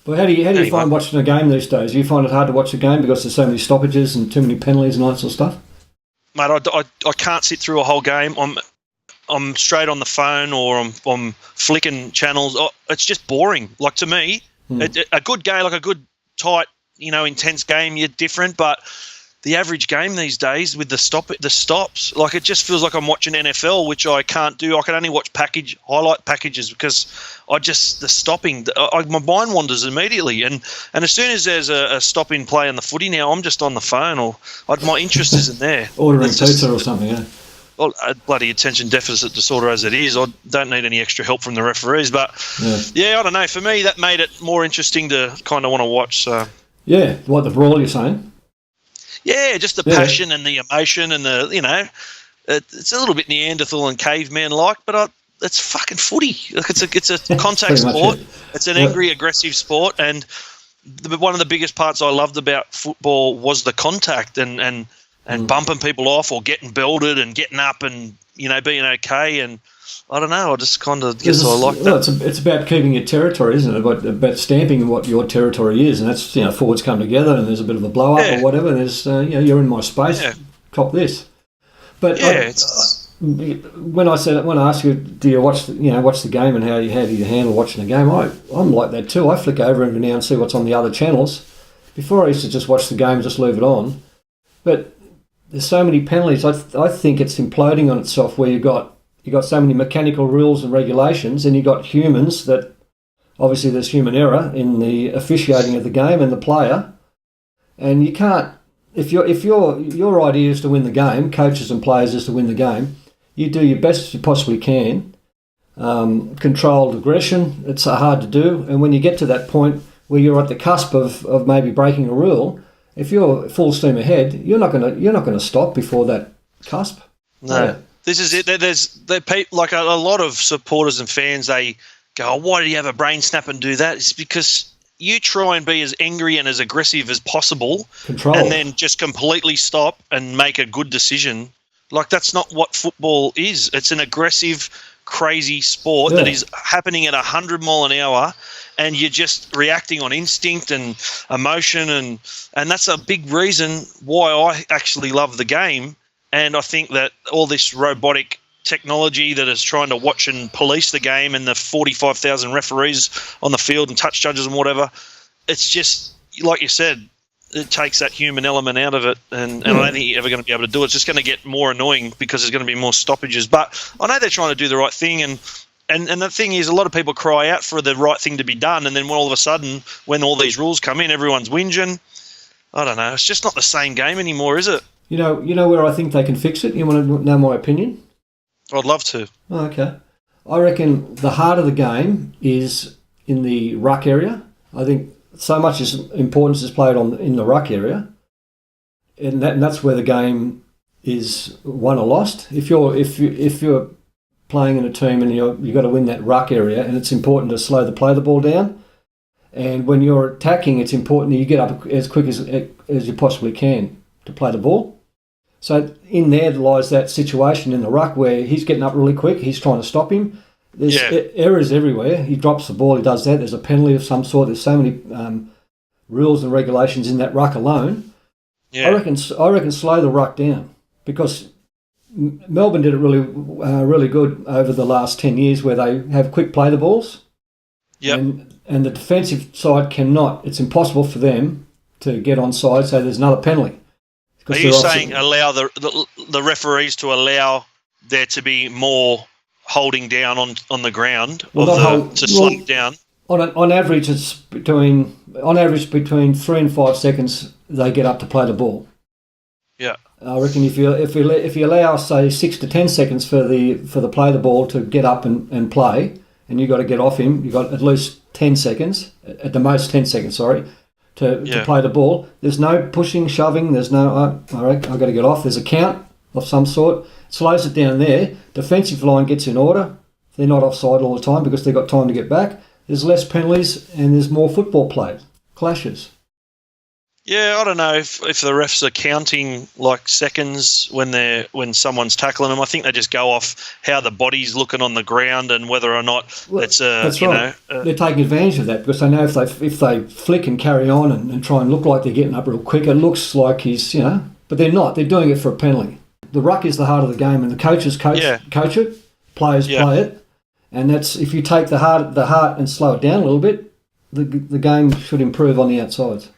Well, how do you find watching a game these days? Do you find it hard to watch a game because there's so many stoppages and too many penalties and all that sort of stuff? Mate, I can't sit through a whole game. I'm straight on the phone or I'm flicking channels. It's just boring. Like, to me, a good game, like a good tight, intense game, you're different. But the average game these days with the stops, like, it just feels like I'm watching NFL, which I can't do. I can only watch highlight packages because the stopping, my mind wanders immediately. And as soon as there's a stopping play on the footy now, I'm just on the phone or my interest isn't there. Ordering pizza or something, yeah. Well, a bloody attention deficit disorder as it is, I don't need any extra help from the referees. But, yeah, I don't know. For me, that made it more interesting to kind of want to watch. So. Yeah, what, the brawl you're saying? Yeah, just the passion and the emotion and it's a little bit Neanderthal and caveman-like, but it's fucking footy. Like, it's a contact sport. It's an angry, aggressive sport. And one of the biggest parts I loved about football was the contact and bumping people off or getting belted and getting up and, being okay. And I don't know, I just kind of guess I like that. Well, it's about keeping your territory, isn't it? About stamping what your territory is. And that's, forwards come together and there's a bit of a blow-up or whatever. And there's, you're in my space, cop this. But when I asked you, do you watch the game and how do you handle watching the game? I'm like that too. I flick over every now and see what's on the other channels. Before I used to just watch the game and just leave it on. But there's so many penalties. I think it's imploding on itself where you got so many mechanical rules and regulations, and you got humans that obviously there's human error in the officiating of the game and the player, and you can't. If your idea is to win the game, coaches and players is to win the game, you do your best you possibly can. Controlled aggression, it's hard to do, and when you get to that point where you're at the cusp of maybe breaking a rule. If you're full steam ahead, you're not gonna stop before that cusp. No, yeah. This is it. There's like a lot of supporters and fans. They go, "Why do you have a brain snap and do that?" It's because you try and be as angry and as aggressive as possible, and then just completely stop and make a good decision. Like, that's not what football is. It's an aggressive, crazy sport that is happening at 100 mile an hour. And you're just reacting on instinct and emotion, and that's a big reason why I actually love the game. And I think that all this robotic technology that is trying to watch and police the game and the 45,000 referees on the field and touch judges and whatever, it's just, like you said, it takes that human element out of it. And I don't think you're ever going to be able to do it. It's just going to get more annoying because there's going to be more stoppages. But I know they're trying to do the right thing, and the thing is, a lot of people cry out for the right thing to be done, and then when all of a sudden, when all these rules come in, everyone's whinging. I don't know. It's just not the same game anymore, is it? You know where I think they can fix it? You want to know my opinion? I'd love to. Oh, okay. I reckon the heart of the game is in the ruck area. I think so much importance is played in the ruck area, and that's where the game is won or lost. If you're playing in a team and you've got to win that ruck area, and it's important to play the ball down. And when you're attacking, it's important that you get up as quick as you possibly can to play the ball. So in there lies that situation in the ruck where he's getting up really quick, he's trying to stop him. There's errors everywhere. He drops the ball, he does that. There's a penalty of some sort. There's so many rules and regulations in that ruck alone. Yeah. I reckon slow the ruck down, because Melbourne did it really good over the last 10 years where they have quick play the balls. Yep. And the defensive side cannot. It's impossible for them to get onside, so there's another penalty. Are you saying allow the referees to allow there to be more holding down on the ground to slow it down? On average, it's between 3 and 5 seconds they get up to play the ball. Yeah. I reckon if you allow, say, 6 to 10 seconds for the play the ball to get up and play, and you got to get off him, you got at least 10 seconds, at the most 10 seconds, sorry, to play the ball. There's no pushing, shoving. There's no, all right, I've got to get off. There's a count of some sort. It slows it down there. Defensive line gets in order. They're not offside all the time because they've got time to get back. There's less penalties and there's more football played. Clashes. Yeah, I don't know if the refs are counting like seconds when someone's tackling them. I think they just go off how the body's looking on the ground and whether or not that's right. They're taking advantage of that because they know if they flick and carry on and try and look like they're getting up real quick, it looks like he's but they're not. They're doing it for a penalty. The ruck is the heart of the game, and the coaches coach it, players play it, and that's if you take the heart and slow it down a little bit, the game should improve on the outsides.